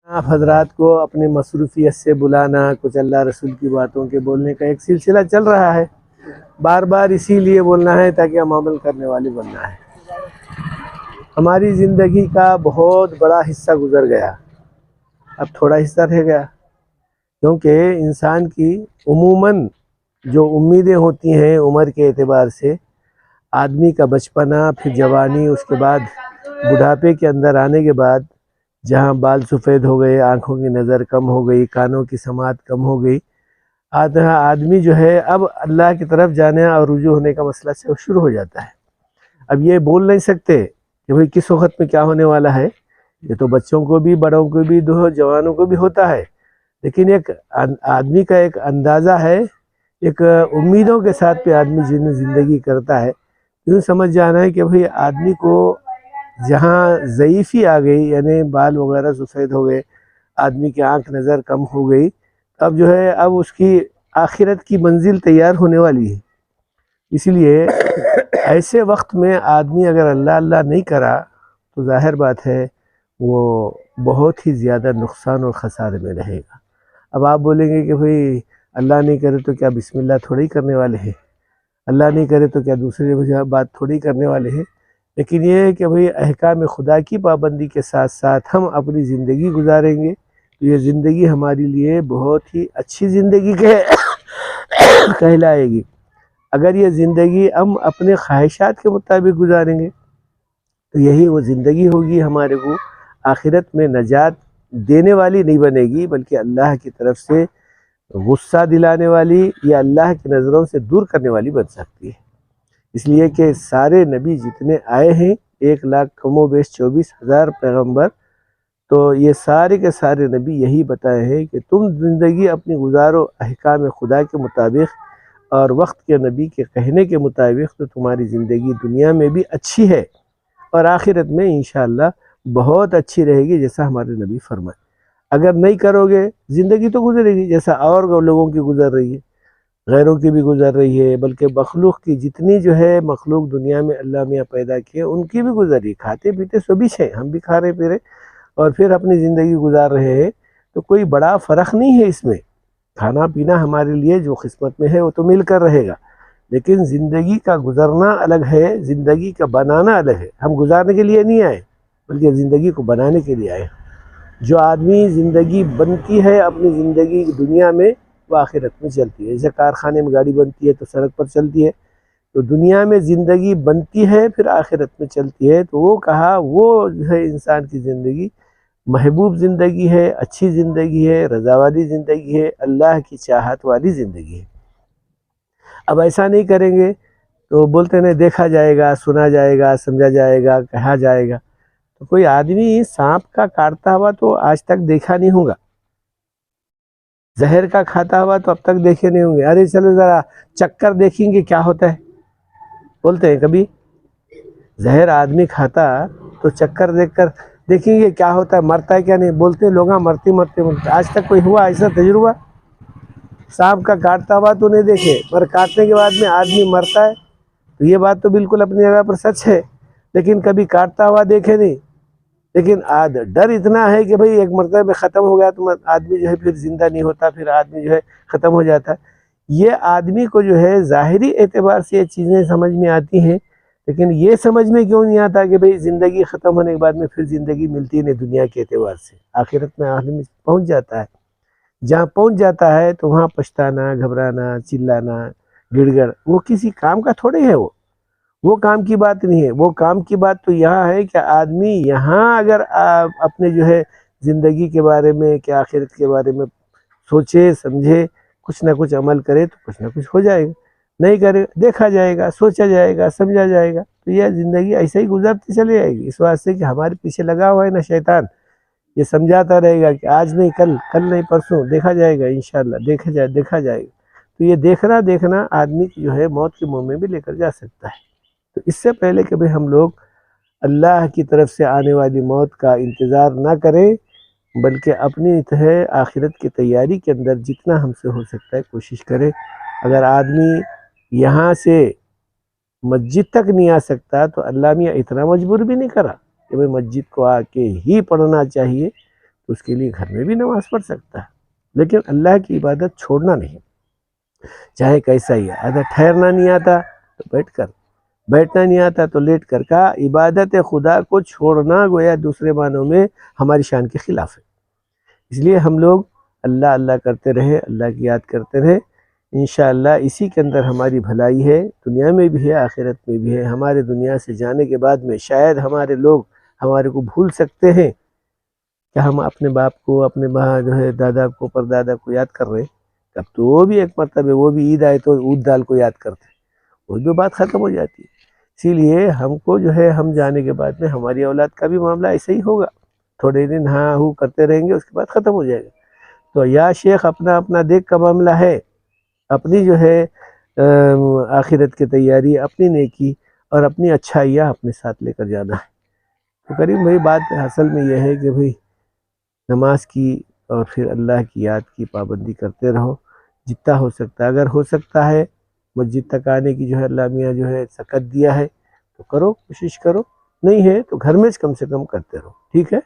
آپ حضرات کو اپنی مصروفیت سے بلانا، کچھ اللہ رسول کی باتوں کے بولنے کا ایک سلسلہ چل رہا ہے۔ بار بار اسی لیے بولنا ہے تاکہ ہم عمل کرنے والے بننا ہے۔ ہماری زندگی کا بہت بڑا حصہ گزر گیا، اب تھوڑا حصہ رہ گیا، کیونکہ انسان کی عموماً جو امیدیں ہوتی ہیں عمر کے اعتبار سے، آدمی کا بچپنا، پھر جوانی، اس کے بعد بڑھاپے کے اندر آنے کے بعد جہاں بال سفید ہو گئے، آنکھوں کی نظر کم ہو گئی، کانوں کی سماعت کم ہو گئی، آدمی جو ہے اب اللہ کی طرف جانے اور رجوع ہونے کا مسئلہ سے شروع ہو جاتا ہے۔ اب یہ بول نہیں سکتے کہ بھئی کس وقت میں کیا ہونے والا ہے، یہ تو بچوں کو بھی، بڑوں کو بھی، جوانوں کو بھی ہوتا ہے، لیکن ایک آدمی کا ایک اندازہ ہے، ایک امیدوں کے ساتھ پہ آدمی زندگی کرتا ہے۔ یوں سمجھ جانا ہے کہ بھئی آدمی کو جہاں ضعیفی آ گئی، یعنی بال وغیرہ سفید ہو گئے، آدمی کی آنکھ نظر کم ہو گئی، اب جو ہے اب اس کی آخرت کی منزل تیار ہونے والی ہے۔ اس لیے ایسے وقت میں آدمی اگر اللہ اللہ نہیں کرا تو ظاہر بات ہے وہ بہت ہی زیادہ نقصان اور خسارے میں رہے گا۔ اب آپ بولیں گے کہ بھئی اللہ نہیں کرے تو کیا بسم اللہ تھوڑی کرنے والے ہیں، اللہ نہیں کرے تو کیا دوسرے بات تھوڑی کرنے والے ہیں، لیکن یہ ہے کہ بھئی احکام خدا کی پابندی کے ساتھ ساتھ ہم اپنی زندگی گزاریں گے تو یہ زندگی ہمارے لیے بہت ہی اچھی زندگی کہلائے گی۔ اگر یہ زندگی ہم اپنے خواہشات کے مطابق گزاریں گے تو یہی وہ زندگی ہوگی ہمارے کو آخرت میں نجات دینے والی نہیں بنے گی، بلکہ اللہ کی طرف سے غصہ دلانے والی یا اللہ کی نظروں سے دور کرنے والی بن سکتی ہے۔ اس لیے کہ سارے نبی جتنے آئے ہیں، 1,24,000 پیغمبر، تو یہ سارے کے سارے نبی یہی بتائے ہیں کہ تم زندگی اپنی گزارو احکام خدا کے مطابق اور وقت کے نبی کے کہنے کے مطابق، تو تمہاری زندگی دنیا میں بھی اچھی ہے اور آخرت میں انشاءاللہ بہت اچھی رہے گی، جیسا ہمارے نبی فرمائے۔ اگر نہیں کرو گے زندگی تو گزرے گی جیسا اور لوگوں کی گزر رہی ہے، غیروں کی بھی گزر رہی ہے، بلکہ مخلوق کی جتنی جو ہے مخلوق دنیا میں اللہ میاں پیدا کیے ان کی بھی گزر رہی ہے، کھاتے پیتے سبھی ہیں، ہم بھی کھا رہے پی رہے اور پھر اپنی زندگی گزار رہے ہیں، تو کوئی بڑا فرق نہیں ہے اس میں۔ کھانا پینا ہمارے لیے جو قسمت میں ہے وہ تو مل کر رہے گا، لیکن زندگی کا گزرنا الگ ہے، زندگی کا بنانا الگ ہے۔ ہم گزارنے کے لیے نہیں آئے بلکہ زندگی کو بنانے کے لیے آئے۔ جو آدمی زندگی بنتی ہے اپنی زندگی دنیا میں، وہ آخرت میں چلتی ہے۔ جیسے کارخانے میں گاڑی بنتی ہے تو سڑک پر چلتی ہے، تو دنیا میں زندگی بنتی ہے پھر آخرت میں چلتی ہے۔ تو وہ کہا وہ جو ہے انسان کی زندگی محبوب زندگی ہے، اچھی زندگی ہے، رضا والی زندگی ہے، اللہ کی چاہت والی زندگی ہے۔ اب ایسا نہیں کریں گے تو بولتے ہیں دیکھا جائے گا، سنا جائے گا، سمجھا جائے گا، کہا جائے گا۔ تو کوئی آدمی سانپ کا کاٹتا ہوا تو آج تک دیکھا نہیں ہوگا، زہر کا کھاتا ہوا تو اب تک دیکھے نہیں ہوں گے۔ ارے چلو ذرا چکر دیکھیں گے کیا ہوتا ہے، بولتے ہیں کبھی زہر آدمی کھاتا تو چکر دیکھ کر دیکھیں گے کیا ہوتا ہے، مرتا ہے کیا نہیں، بولتے لوگ مرتے مرتے مرتے۔ آج تک کوئی ہوا ایسا تجربہ؟ سانپ کا کاٹتا ہوا تو نہیں دیکھے، پر کاٹنے کے بعد میں آدمی مرتا ہے، تو یہ بات تو بالکل اپنی جگہ پر سچ ہے، لیکن کبھی کاٹتا ہوا دیکھے نہیں۔ لیکن ڈر اتنا ہے کہ بھئی ایک مرتبہ میں ختم ہو گیا تو آدمی جو ہے پھر زندہ نہیں ہوتا، پھر آدمی جو ہے ختم ہو جاتا ہے۔ یہ آدمی کو جو ہے ظاہری اعتبار سے یہ چیزیں سمجھ میں آتی ہیں، لیکن یہ سمجھ میں کیوں نہیں آتا کہ بھئی زندگی ختم ہونے کے بعد میں پھر زندگی ملتی نہیں دنیا کے اعتبار سے۔ آخرت میں آدمی پہنچ جاتا ہے، جہاں پہنچ جاتا ہے تو وہاں پچھتانا، گھبرانا، چلانا، گڑ گڑ وہ کسی کام کا تھوڑے ہے، وہ کام کی بات نہیں ہے۔ وہ کام کی بات تو یہاں ہے کہ آدمی یہاں اگر اپنے جو ہے زندگی کے بارے میں کہ آخرت کے بارے میں سوچے سمجھے، کچھ نہ کچھ عمل کرے تو کچھ نہ کچھ ہو جائے گا، نہیں کرے دیکھا جائے گا، سوچا جائے گا، سمجھا جائے گا، تو یہ زندگی ایسے ہی گزرتی چلی جائے گی۔ اس واسطے کہ ہمارے پیچھے لگا ہوا ہے نا شیطان، یہ سمجھاتا رہے گا کہ آج نہیں کل، کل نہیں پرسوں، دیکھا جائے گا انشاءاللہ، دیکھا جائے گا۔ تو یہ دیکھنا آدمی کی جو ہے موت کے منہ میں بھی لے کر جا سکتا ہے۔ تو اس سے پہلے کہ ہم لوگ اللہ کی طرف سے آنے والی موت کا انتظار نہ کریں، بلکہ اپنی آخرت کی تیاری کے اندر جتنا ہم سے ہو سکتا ہے کوشش کریں۔ اگر آدمی یہاں سے مسجد تک نہیں آ سکتا تو اللہ میاں اتنا مجبور بھی نہیں کرا کہ مسجد کو آ کے ہی پڑھنا چاہیے، تو اس کے لیے گھر میں بھی نماز پڑھ سکتا ہے، لیکن اللہ کی عبادت چھوڑنا نہیں، چاہے کیسا ہی ہے۔ اگر ٹھہرنا نہیں آتا تو بیٹھ کر، بیٹھنا نہیں آتا تو لیٹ کر کا عبادت خدا کو چھوڑنا گویا دوسرے معنوں میں ہماری شان کے خلاف ہے۔ اس لیے ہم لوگ اللہ اللہ کرتے رہے، اللہ کی یاد کرتے رہے، انشاءاللہ اسی کے اندر ہماری بھلائی ہے، دنیا میں بھی ہے آخرت میں بھی ہے۔ ہمارے دنیا سے جانے کے بعد میں شاید ہمارے لوگ ہمارے کو بھول سکتے ہیں کہ ہم اپنے باپ کو، اپنے جو ہے دادا کو، پردادا کو یاد کر رہے ہیں، تب تو وہ بھی ایک مرتبہ وہ بھی عید آئے تو عود دال کو یاد کرتے ہیں، وہ بھی بات ختم ہو جاتی ہے۔ اسی لیے ہم کو جو ہے ہم جانے کے بعد میں ہماری اولاد کا بھی معاملہ ایسا ہی ہوگا، تھوڑے دن ہاں ہو کرتے رہیں گے، اس کے بعد ختم ہو جائے گا۔ تو یا شیخ اپنا اپنا دیکھ کا معاملہ ہے، اپنی جو ہے آخرت کی تیاری، اپنی نیکی اور اپنی اچھائیاں اپنے ساتھ لے کر جانا ہے۔ تو کریم بھائی بات اصل میں یہ ہے کہ بھئی نماز کی اور پھر اللہ کی یاد کی پابندی کرتے رہو جتنا ہو سکتا ہے۔ اگر ہو سکتا ہے مسجد تک آنے کی جو ہے اللہ میاں جو ہے سکت دیا ہے تو کرو، کوشش کرو، نہیں ہے تو گھر میں کم سے کم کرتے رہو، ٹھیک ہے۔